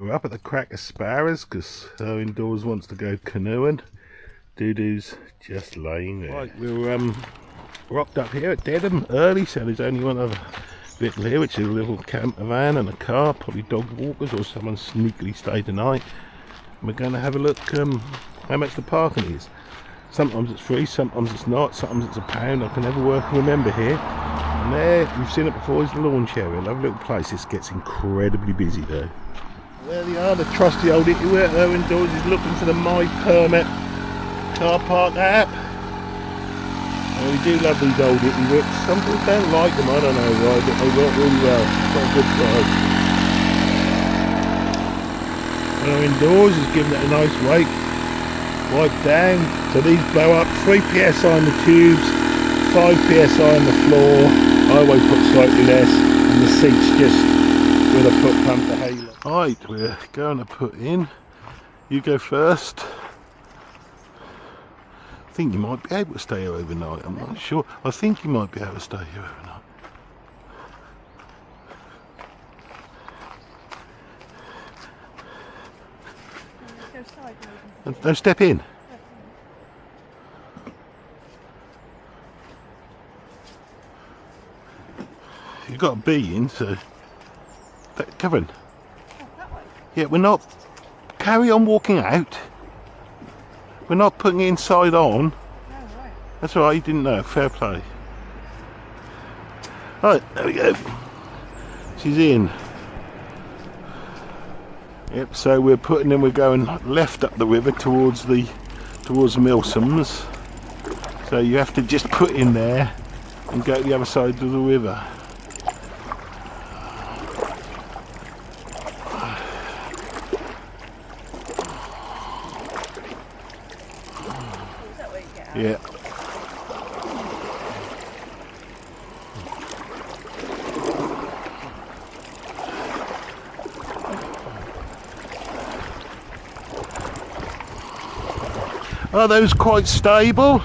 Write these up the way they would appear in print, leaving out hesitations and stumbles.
We're up at the Crack of Sparrows because Indoors wants to go canoeing. Doodoo's just laying there. Right, we're rocked up here at Dedham early, so there's only one other vehicle here, which is a little camper van and a car, probably dog walkers or someone sneakily stayed the night. We're going to have a look how much the parking is. Sometimes it's free, sometimes it's not, sometimes it's £1. I can never work and remember here. And there, you've seen it before, is the launch area. Lovely little place. This gets incredibly busy though. There they are, the trusty old ITIWIT Indoors is looking for the My Permit car park app. And we do love these old ITIWITs. Some people don't like them, I don't know why, but they work really well. It's got a good drive. Indoors is giving it a nice wake. Wipe down. So these blow up 3 psi on the tubes, 5 psi on the floor. I always put slightly less, and the seats just with a foot pump to halo. Right, we're going to put in. You go first. I think you might be able to stay here overnight. I'm not sure. I think you might be able to stay here overnight. And don't step in. You've got a bee in, so Kevin. Yeah, we're not. Carry on walking out. We're not putting it inside on. Oh, right. That's all right. You didn't know. Fair play. Right, there we go. She's in. Yep. So we're putting in. We're going left up the river towards Milsom's. So you have to just put in there and go to the other side of the river. Yeah. Are those quite stable?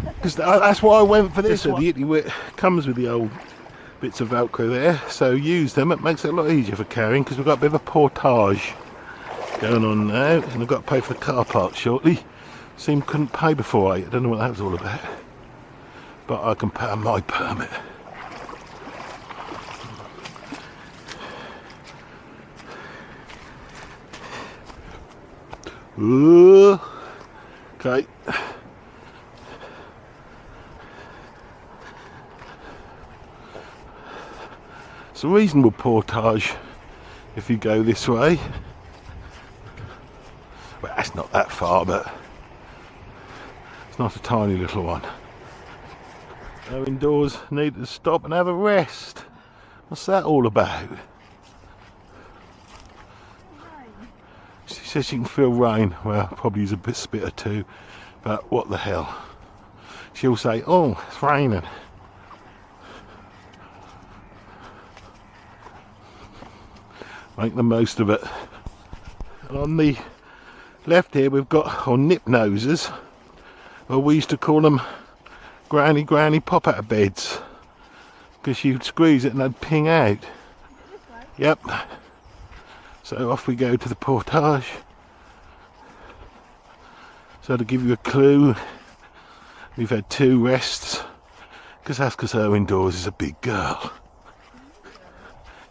Because that's why I went for this. So the ITIWIT comes with the old bits of Velcro there, so use them. It makes it a lot easier for carrying because we've got a bit of a portage going on now, and I've got to pay for the car park shortly. Seemed couldn't pay before 8. I don't know what that was all about, but I can pay on my permit. Ooh. Okay. It's a reasonable portage if you go this way. Well, that's not that far, but it's not a tiny little one. So Indoors need to stop and have a rest. What's that all about? She says she can feel rain. Well, probably is a bit spitter too, but what the hell. She'll say, oh, it's raining. Make the most of it. And on the left here we've got our nip noses, or we used to call them granny pop out of beds, because you'd squeeze it and they'd ping out. Yep. So off we go to the portage. So to give you a clue, we've had 2 rests, because that's because her Indoors is a big girl.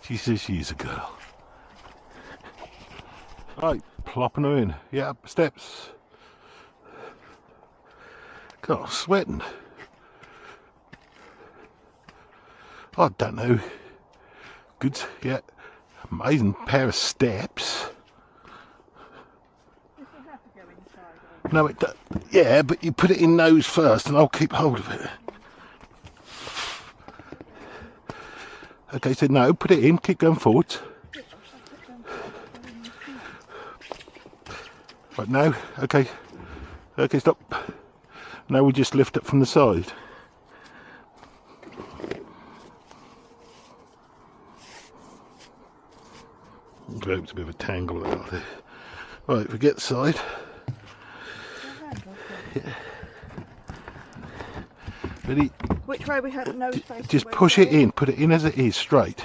She says she's a girl. Right, plopping her in. Yeah, steps. God, I'm sweating. I don't know. Good, yeah. Amazing pair of steps. Does it have to go inside? No, it does. Yeah, but you put it in nose first and I'll keep hold of it. Okay, so no, put it in, keep going forwards. Right, now, okay, stop. Now we just lift it from the side. I hope it's a bit of a tangle out there. Right, forget the side. Yeah. Ready? Which way we have no space? Just push it in, put it in as it is, straight.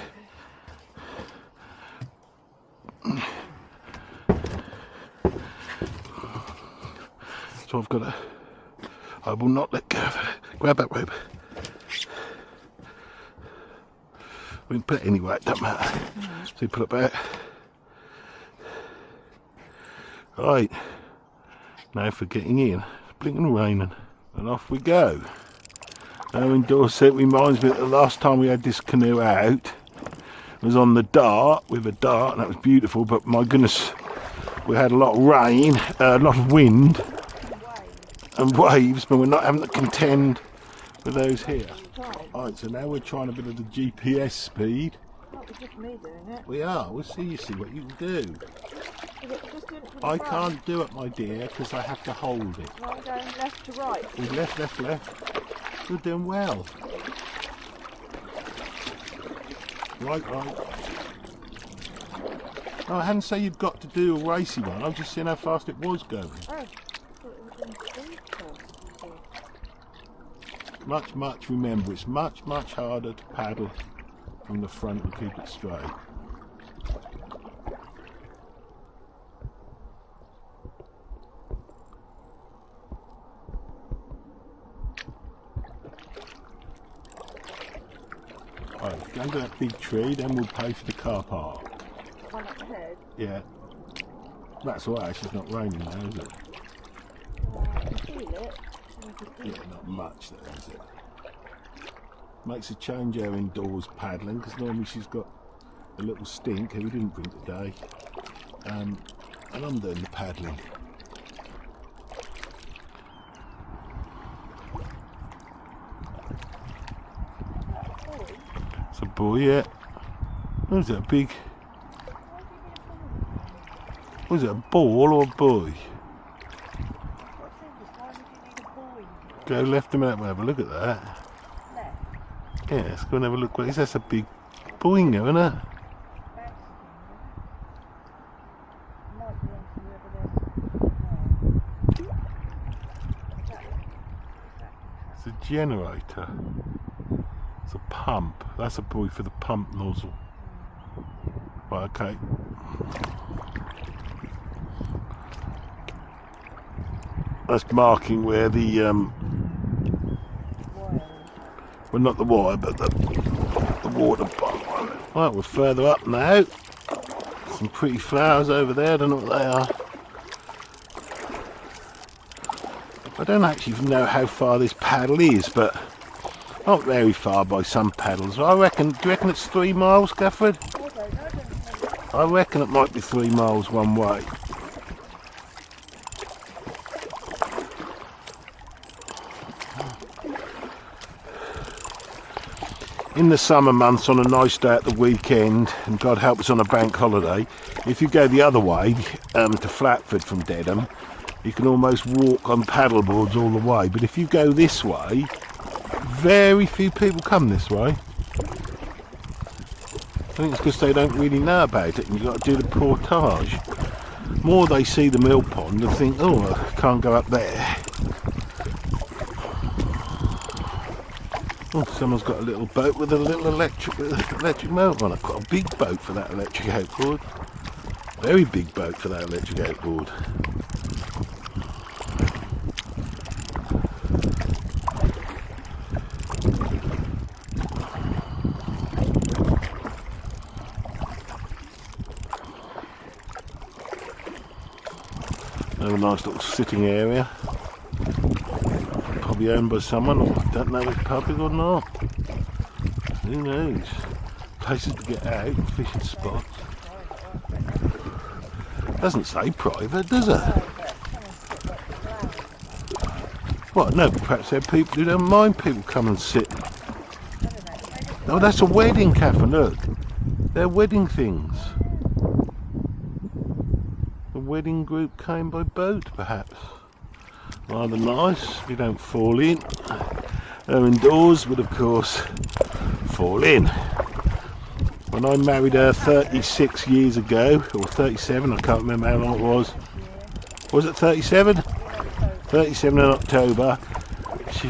So I've got to, I will not let go of it. Grab that rope. We can put it anywhere, it doesn't matter. So you pull it back. Right, now for getting in. It's blinking raining. And off we go. Owen Dorset reminds me that the last time we had this canoe out was on the Dart, with a dart, and that was beautiful, but my goodness, we had a lot of rain, a lot of wind and waves, but we're not having to contend with those here. Alright, so now we're trying a bit of the GPS speed. That was just me doing it. We are, we'll see what you can do. Is it just doing it from the I front? can't do it, my dear, because I have to hold it. Well, I'm going left to right. We've left. You're doing well. Right. Oh, I hadn't said you've got to do a racy one. I'm just seeing how fast it was going. Oh, I thought it was in speed first. Much, remember, it's much harder to paddle from the front and keep it straight. Right, go to that big tree, then we'll pay for the car park. One up ahead. Yeah. That's all right, it's not raining now, is it? I can feel it. Yeah, not much there, is it? Makes a change her indoors paddling, because normally she's got a little stink, who we didn't bring today. And I'm doing the paddling. It's a boy, yeah. Was it a big... Was it a ball or a buoy? Go left a minute, we'll have a look at that. Left? Yeah, let's go and have a look. That's a big boingo, isn't it? It's a generator. It's a pump. That's a buoy for the pump nozzle. Right, okay. That's marking where the well, not the wire, but the water pump. Right, we're further up now. Some pretty flowers over there. I don't know what they are. I don't actually know how far this paddle is, but not very far by some paddles. I reckon. Do you reckon it's 3 miles, Gafford? I reckon it might be 3 miles one way. In the summer months, on a nice day at the weekend, and God help us on a bank holiday, if you go the other way to Flatford from Dedham, you can almost walk on paddle boards all the way. But if you go this way, very few people come this way. I think it's because they don't really know about it, and you've got to do the portage. More they see the mill pond and think, oh, I can't go up there. Oh, someone's got a little boat with a little electric motor on it. Quite a big boat for that electric outboard. Very big boat for that electric outboard. Have a nice little sitting area. Probably owned by someone, or I don't know if it's public or not. Who knows? Places to get out, fishing spots. Doesn't say private, does it? What? No, perhaps there are people who don't mind people come and sit. Oh, that's a wedding, Catherine, look. They're wedding things. The wedding group came by boat, perhaps. Rather nice, you don't fall in. Her indoors would, of course, fall in. When I married her 36 years ago, or 37, I can't remember how long it was. Was it 37? 37 in October.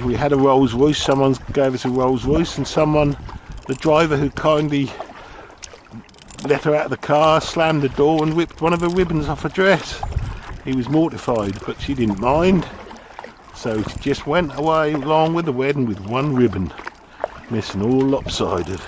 We had a Rolls Royce, someone gave us a Rolls Royce, and someone, the driver who kindly let her out of the car, slammed the door and whipped one of her ribbons off her dress. He was mortified, but she didn't mind. So she just went away along with the wedding with one ribbon, missing all lopsided.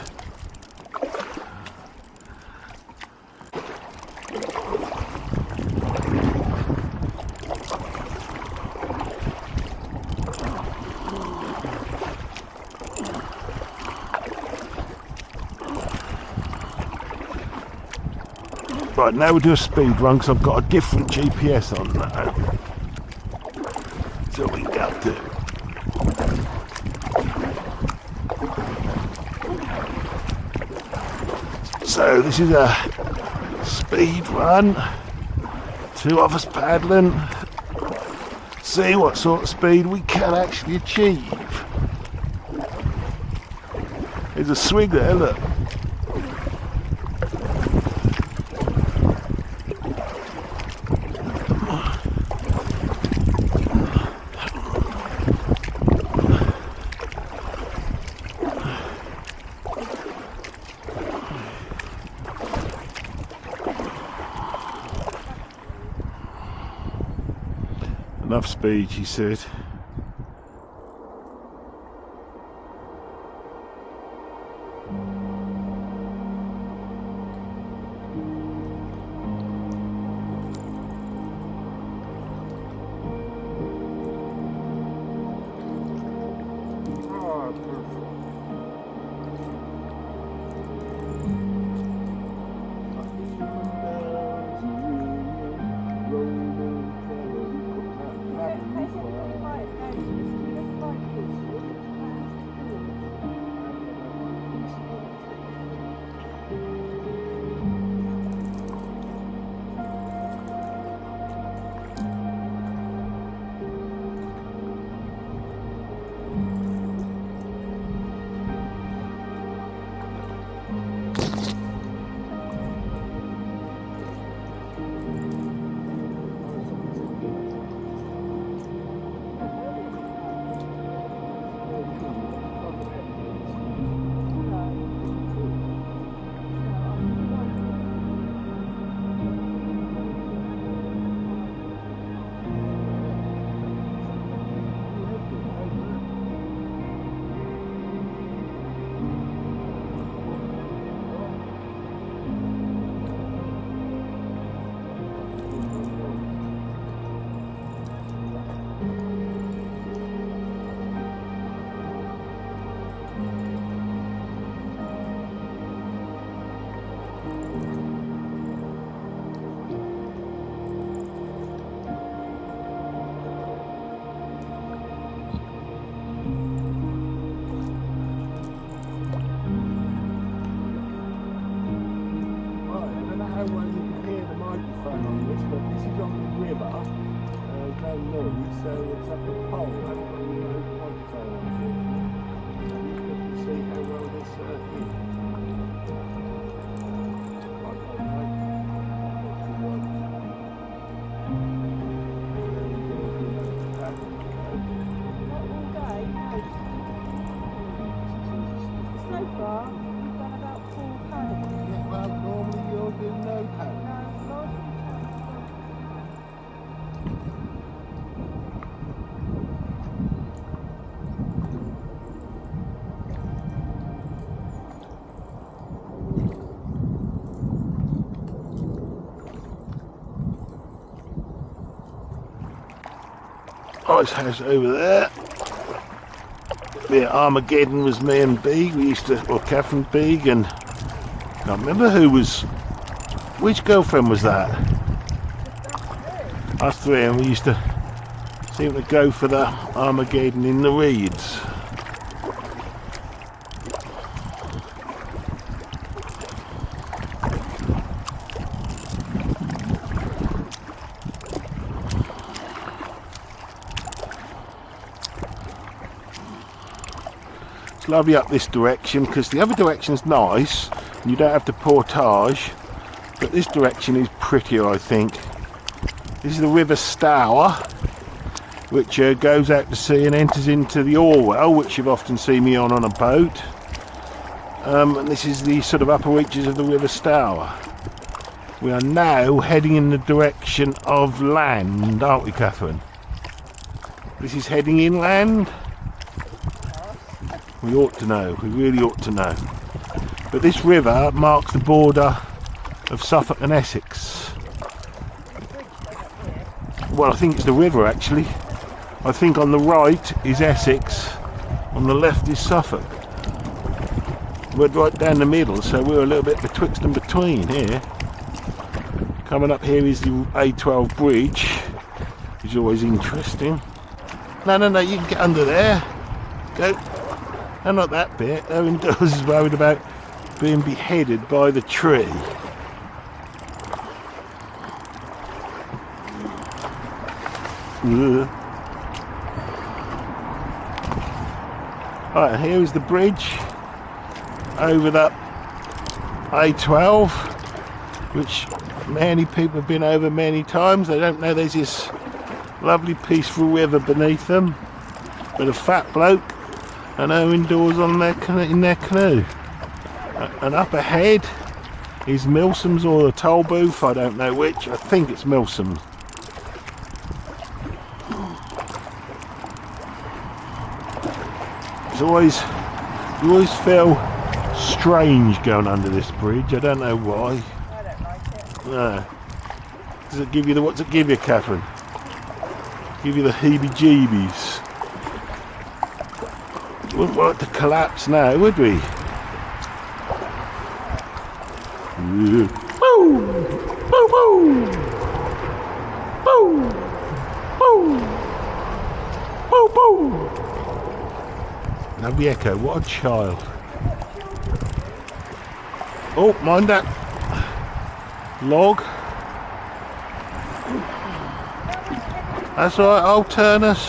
Right, now we'll do a speed run because I've got a different GPS on now. So we can go to. So this is a speed run. 2 of us paddling. See what sort of speed we can actually achieve. There's a swing there, look. Enough speed, she said. So it's up a pole, I haven't got any microphone on it. You can see how well this is. So far, we've done about 4 paddles. Yeah, well, normally you'll do no paddle. Ice house over there. Yeah, Armageddon was me and Beeg. We used to, or Catherine Beeg, and I can't remember who was. Which girlfriend was that? Us three, and we used to seem to go for the Armageddon in the reeds. It's lovely up this direction because the other direction's nice and you don't have to portage, but this direction is prettier, I think. This is the River Stour, which goes out to sea and enters into the Orwell, which you've often seen me on a boat. And this is the sort of upper reaches of the River Stour. We are now heading in the direction of land, aren't we, Catherine? This is heading inland. We ought to know, we really ought to know. But this river marks the border of Suffolk and Essex. Well, I think it's the river actually. I think on the right is Essex, on the left is Suffolk. We're right down the middle, so we're a little bit betwixt and between here. Coming up here is the A12 bridge, which is always interesting. No, you can get under there. Go. No, not that bit. Owen Dawes is worried about being beheaded by the tree. Right, here is the bridge over that A12, which many people have been over many times. They don't know there's this lovely peaceful river beneath them, with a fat bloke and Owen Dawes on in their canoe. And up ahead is Milsom's or the toll booth, I don't know which. I think it's Milsom's. You always feel strange going under this bridge. I don't know why. I don't like it. No. Does it give you what's it give you, Catherine? Give you the heebie-jeebies. Wouldn't want it to collapse now, would we? Woo! Woo! Woo! Woo! Woo! Woo! Woo! Lovely echo, what a child. Oh, mind that log. That's all right, I'll turn us.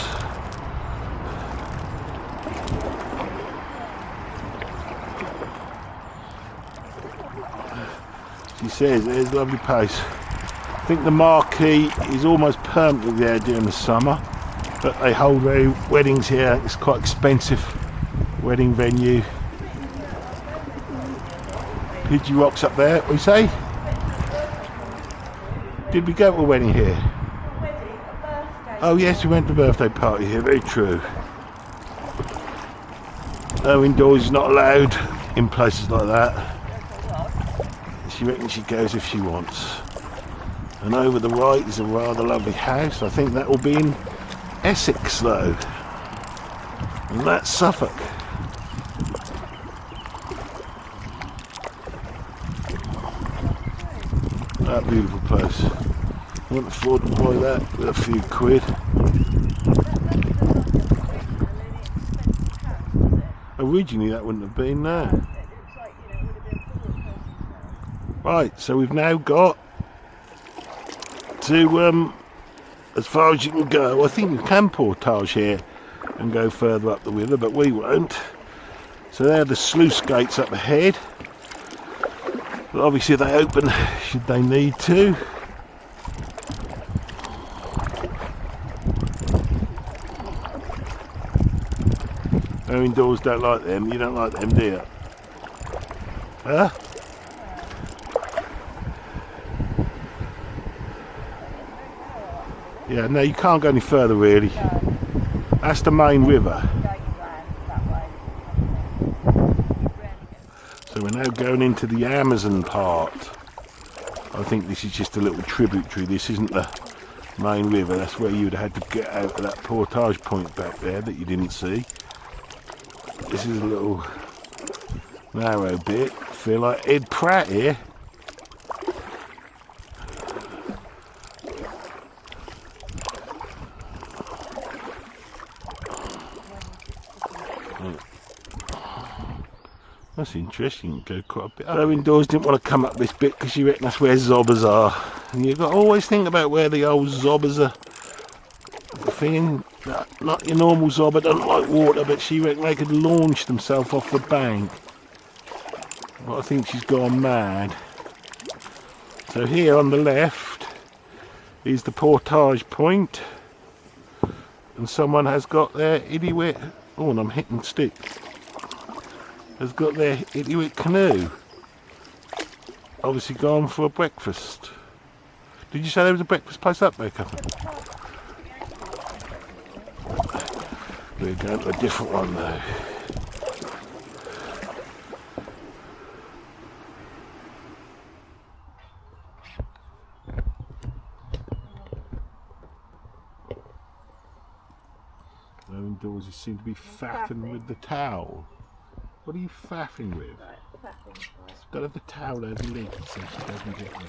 She says there's a lovely place. I think the marquee is almost permanently there during the summer, but they hold weddings here. It's quite expensive wedding venue. Pidgey Rock's up there, what do you say? Did we go to a wedding here? A wedding, a birthday. Oh yes, we went to a birthday party here, very true. No indoors is not allowed in places like that. She reckons she goes if she wants. And over the right is a rather lovely house. I think that will be in Essex though. And that's Suffolk. That beautiful place. I wouldn't afford to buy that with a few quid. Originally that wouldn't have been, no. Right, so we've now got to as far as you can go. I think you can portage here and go further up the river, but we won't. So there are the sluice gates up ahead. But obviously they open should they need to. Owen Dawes don't like them. You don't like them, do you? Huh? Yeah, no, you can't go any further really. That's the main river. So we're now going into the Amazon part. I think this is just a little tributary. This isn't the main river. That's where you would have had to get out of that portage point back there that you didn't see. This is a little narrow bit. I feel like Ed Pratt here. That's interesting, you can go quite a bit up. Owen Dawes didn't want to come up this bit because she reckoned that's where zobbers are. And you've got to always think about where the old zobbers are. The thing, not your normal zobber doesn't like water, but she reckoned they could launch themselves off the bank. But I think she's gone mad. So here on the left is the portage point. And someone has got their ITIWIT. Oh, and I'm hitting stick. has got their ITIWIT canoe. Obviously gone for a breakfast. Did you say there was a breakfast place up there, Catherine? We're going to a different one though. No indoors, you seem to be faffing with the towel. What are you faffing with? Right, faffing. She's got to have the towel over the lid so she doesn't get wet.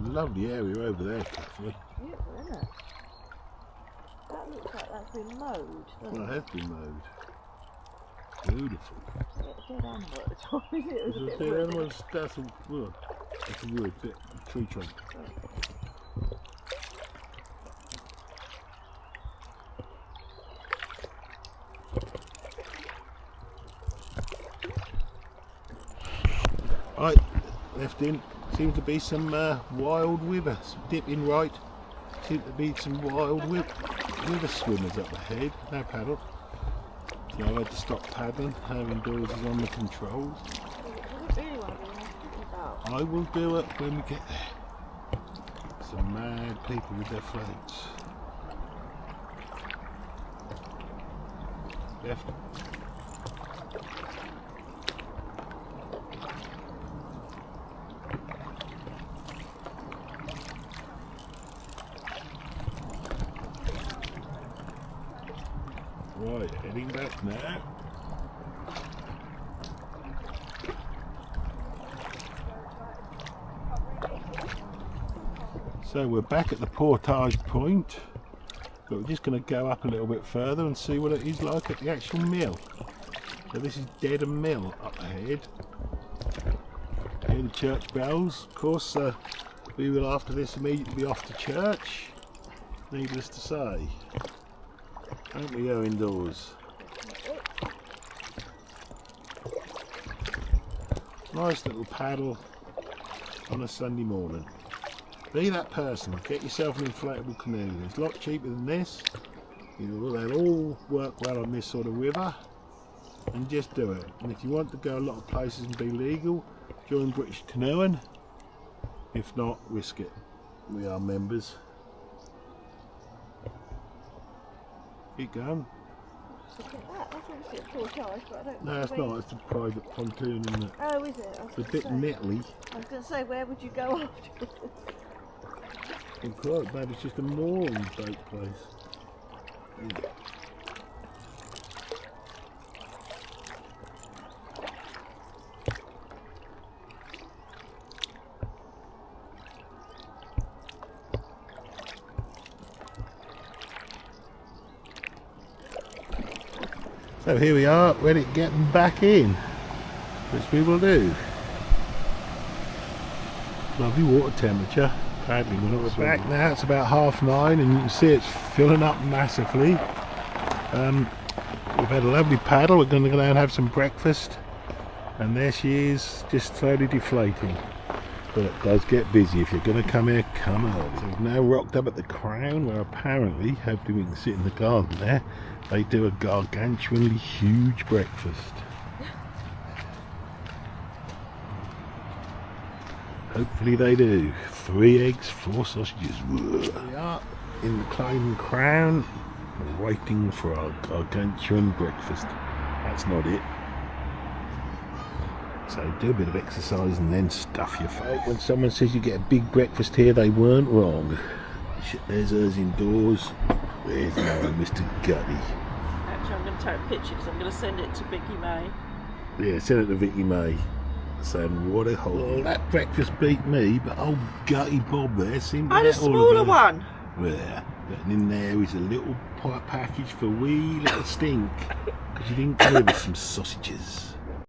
Lovely area over there, Catherine. Beautiful, isn't it? That looks like that's been mowed, doesn't Well, it? it has been mowed. Beautiful. It's a dead animal at the top, isn't it? It was a bit There woody. was, that's a wood. That's a wood, bit tree trunk. Right, left in. Seems to be some wild river, some dipping right. Seems to be some wild river swimmers up ahead. No paddle. So I had to stop paddling. Having doors is on the controls. I will do it when we get there. Some mad people with their floats. Left. Right, heading back now. So we're back at the portage point, but we're just going to go up a little bit further and see what it is like at the actual mill. So this is Dedham Mill up ahead. Hear the church bells. Of course, we will after this immediately be off to church, needless to say. Don't we go indoors? Nice little paddle on a Sunday morning. Be that person, get yourself an inflatable canoe. It's a lot cheaper than this. They'll all work well on this sort of river. And just do it. And if you want to go a lot of places and be legal, join British Canoeing. If not, risk it. We are members. Keep going. Look at that, that's obviously a portage, but I don't No, know it's where not. It's a private pontoon, isn't it? Oh, is it? It's a bit nettly. I was going to say, where would you go afterwards? Maybe it's just a mooring boat place. Yeah. So here we are, ready to get them back in, which we will do. Lovely water temperature. Paddling, we're not back now. It's about 9:30, and you can see it's filling up massively. We've had a lovely paddle. We're going to go down and have some breakfast, and there she is, just slowly deflating. But it does get busy. If you're going to come here, come early. So we've now rocked up at the Crown, where apparently, hopefully we can sit in the garden there, they do a gargantuanly huge breakfast. Hopefully they do. 3 eggs, 4 sausages. We are in the Crown, waiting for our gargantuan breakfast. That's not it. So do a bit of exercise and then stuff your face. When someone says you get a big breakfast here, they weren't wrong. There's us indoors. There's no Mr. Gutty. Actually, I'm going to take a picture because I'm going to send it to Vicky May. Yeah, send it to Vicky May. Saying what a hole. Well, that breakfast beat me, but old Gutty Bob there seemed to And a get all smaller of it. one. Yeah, and in there is a little package for wee little Stink, because you didn't come with some sausages.